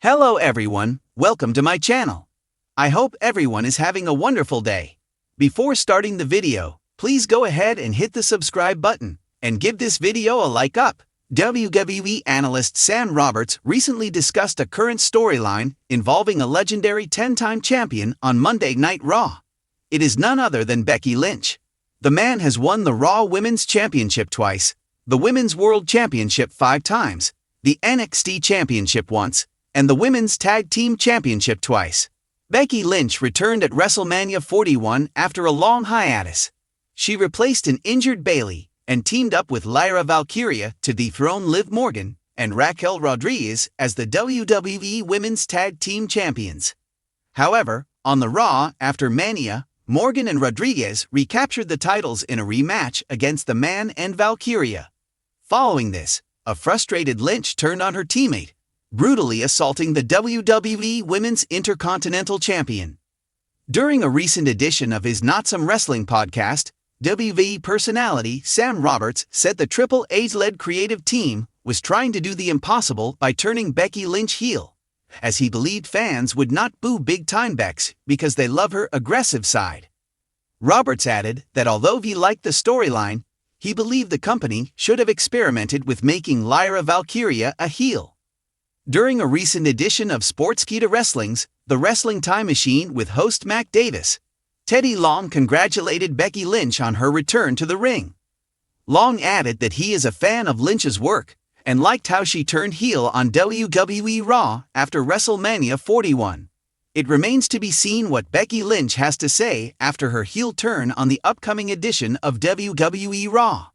Hello everyone, welcome to my channel. I hope everyone is having a wonderful day. Before starting the video, please go ahead and hit the subscribe button and give this video a like up. WWE analyst Sam Roberts recently discussed a current storyline involving a legendary 10-time champion on Monday Night Raw. It is none other than Becky Lynch. The man has won the Raw Women's Championship twice, the Women's World Championship 5 times, the NXT Championship once, and the Women's Tag Team Championship twice. Becky Lynch returned at WrestleMania 41 after a long hiatus. She replaced an injured Bayley and teamed up with Lyra Valkyria to dethrone Liv Morgan and Raquel Rodriguez as the WWE Women's Tag Team Champions. However, on the Raw after Mania, Morgan and Rodriguez recaptured the titles in a rematch against the Man and Valkyria. Following this, a frustrated Lynch turned on her teammate, brutally assaulting the WWE Women's Intercontinental Champion. During a recent edition of his Not Some Wrestling podcast, WWE personality Sam Roberts said the Triple H-led creative team was trying to do the impossible by turning Becky Lynch heel, as he believed fans would not boo big-time Bex because they love her aggressive side. Roberts added that although he liked the storyline, he believed the company should have experimented with making Lyra Valkyria a heel. During a recent edition of Sportskeeda Wrestling's The Wrestling Time Machine with host Mac Davis, Teddy Long congratulated Becky Lynch on her return to the ring. Long added that he is a fan of Lynch's work and liked how she turned heel on WWE Raw after WrestleMania 41. It remains to be seen what Becky Lynch has to say after her heel turn on the upcoming edition of WWE Raw.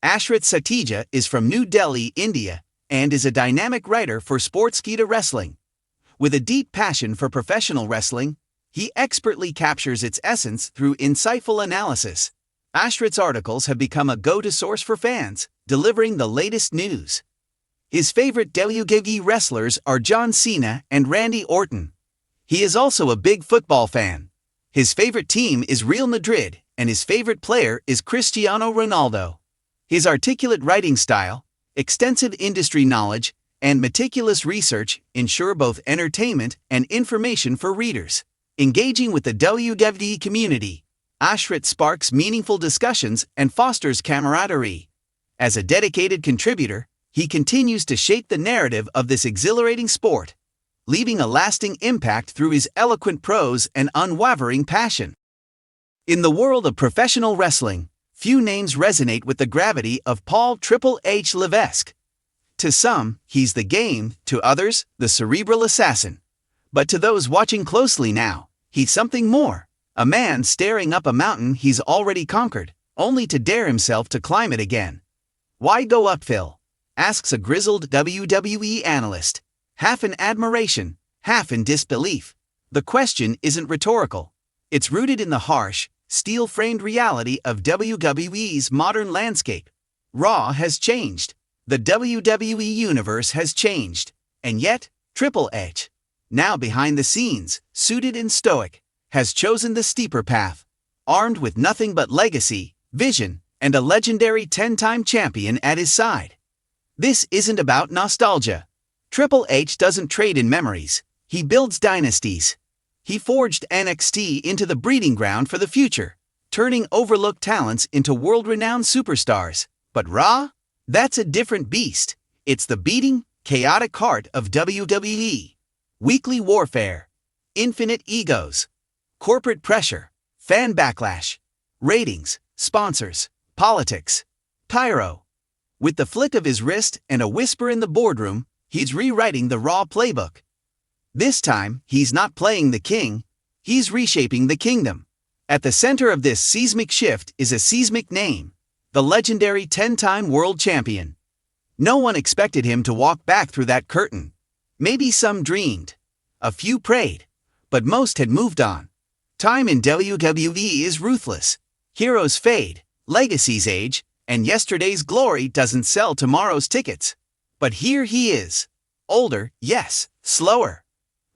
Ashrit Satija is from New Delhi, India, and is a dynamic writer for Sportskeeda Wrestling. With a deep passion for professional wrestling, he expertly captures its essence through insightful analysis. Ashrit's articles have become a go-to source for fans, delivering the latest news. His favorite WWE wrestlers are John Cena and Randy Orton. He is also a big football fan. His favorite team is Real Madrid, and his favorite player is Cristiano Ronaldo. His articulate writing style, extensive industry knowledge, and meticulous research ensure both entertainment and information for readers. Engaging with the WWE community, Ashrit sparks meaningful discussions and fosters camaraderie. As a dedicated contributor, he continues to shape the narrative of this exhilarating sport, leaving a lasting impact through his eloquent prose and unwavering passion. In the world of professional wrestling, few names resonate with the gravity of Paul Triple H Levesque. To some, he's the game, to others, the cerebral assassin. But to those watching closely now, he's something more, a man staring up a mountain he's already conquered, only to dare himself to climb it again. "Why go up, Phil?" asks a grizzled WWE analyst, half in admiration, half in disbelief. The question isn't rhetorical. It's rooted in the harsh, steel-framed reality of WWE's modern landscape. Raw has changed. The WWE universe has changed. And yet, Triple H, now behind the scenes, suited and stoic, has chosen the steeper path, armed with nothing but legacy, vision, and a legendary 10-time champion at his side. This isn't about nostalgia. Triple H doesn't trade in memories. He builds dynasties. He forged NXT into the breeding ground for the future, turning overlooked talents into world-renowned superstars. But Raw? That's a different beast. It's the beating, chaotic heart of WWE. Weekly warfare, infinite egos, corporate pressure, fan backlash, ratings, sponsors, politics. Pyro. With the flick of his wrist and a whisper in the boardroom, he's rewriting the Raw playbook. This time, he's not playing the king, he's reshaping the kingdom. At the center of this seismic shift is a seismic name, the legendary 10-time world champion. No one expected him to walk back through that curtain. Maybe some dreamed, a few prayed, but most had moved on. Time in WWE is ruthless. Heroes fade, legacies age, and yesterday's glory doesn't sell tomorrow's tickets. But here he is. Older, yes, slower.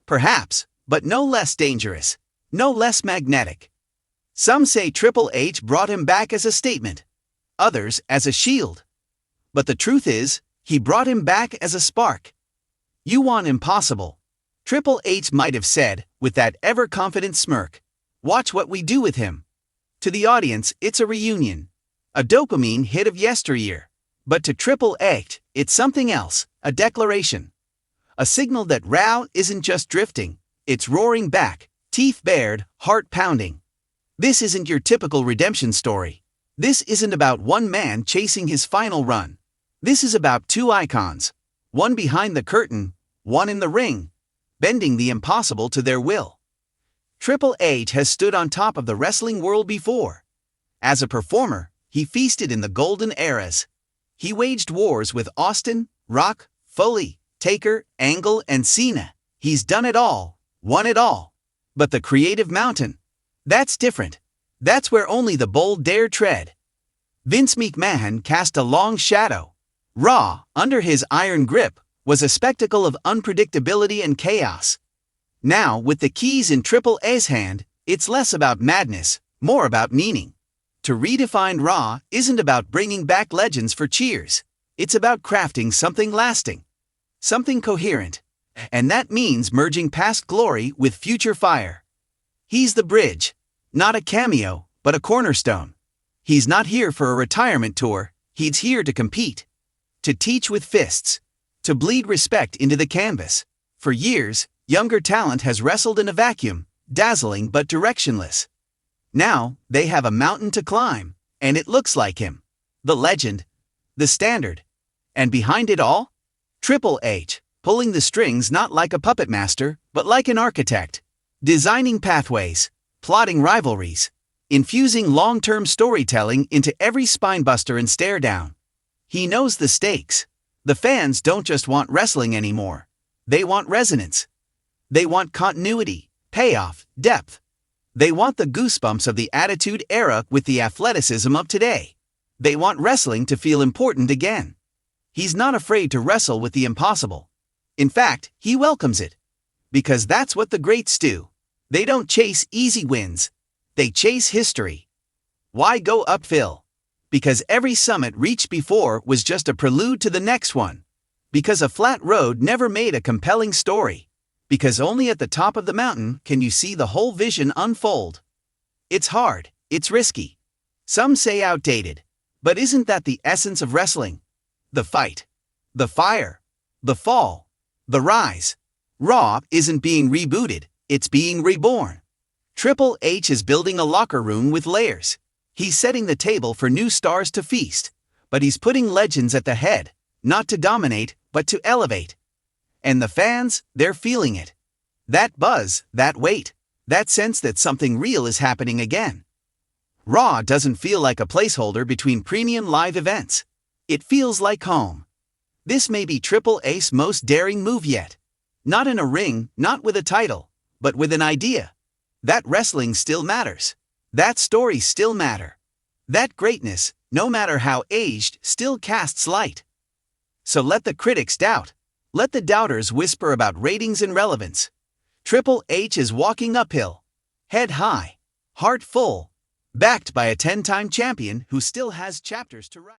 Perhaps, but no less dangerous, no less magnetic. Some say Triple H brought him back as a statement, others as a shield. But the truth is, he brought him back as a spark. You want impossible, Triple H might have said, with that ever-confident smirk, "Watch what we do with him." To the audience, it's a reunion, a dopamine hit of yesteryear. But to Triple H, it's something else, a declaration. A signal that Raw isn't just drifting, it's roaring back, teeth bared, heart pounding. This isn't your typical redemption story. This isn't about one man chasing his final run. This is about two icons, one behind the curtain, one in the ring, bending the impossible to their will. Triple H has stood on top of the wrestling world before. As a performer, he feasted in the golden eras. He waged wars with Austin, Rock, Foley, Taker, Angle, and Cena. He's done it all, won it all. But the creative mountain? That's different. That's where only the bold dare tread. Vince McMahon cast a long shadow. Raw, under his iron grip, was a spectacle of unpredictability and chaos. Now, with the keys in Triple A's hand, it's less about madness, more about meaning. To redefine Raw isn't about bringing back legends for cheers. It's about crafting something lasting, something coherent. And that means merging past glory with future fire. He's the bridge, not a cameo, but a cornerstone. He's not here for a retirement tour, he's here to compete, to teach with fists, to bleed respect into the canvas. For years, younger talent has wrestled in a vacuum, dazzling but directionless. Now, they have a mountain to climb, and it looks like him. The legend, the standard. And behind it all? Triple H, pulling the strings not like a puppet master, but like an architect. Designing pathways, plotting rivalries, infusing long-term storytelling into every spinebuster and stare-down. He knows the stakes. The fans don't just want wrestling anymore. They want resonance. They want continuity, payoff, depth. They want the goosebumps of the Attitude Era with the athleticism of today. They want wrestling to feel important again. He's not afraid to wrestle with the impossible. In fact, he welcomes it. Because that's what the greats do. They don't chase easy wins. They chase history. Why go uphill? Because every summit reached before was just a prelude to the next one. Because a flat road never made a compelling story. Because only at the top of the mountain can you see the whole vision unfold. It's hard, it's risky. Some say outdated. But isn't that the essence of wrestling? The fight, the fire, the fall, the rise. Raw isn't being rebooted, it's being reborn. Triple H is building a locker room with layers. He's setting the table for new stars to feast. But he's putting legends at the head, not to dominate, but to elevate. And the fans, they're feeling it. That buzz, that weight, that sense that something real is happening again. Raw doesn't feel like a placeholder between premium live events. It feels like home. This may be Triple H's most daring move yet. Not in a ring, not with a title, but with an idea. That wrestling still matters. That stories still matter. That greatness, no matter how aged, still casts light. So let the critics doubt. Let the doubters whisper about ratings and relevance. Triple H is walking uphill, head high, heart full, backed by a 10-time champion who still has chapters to write.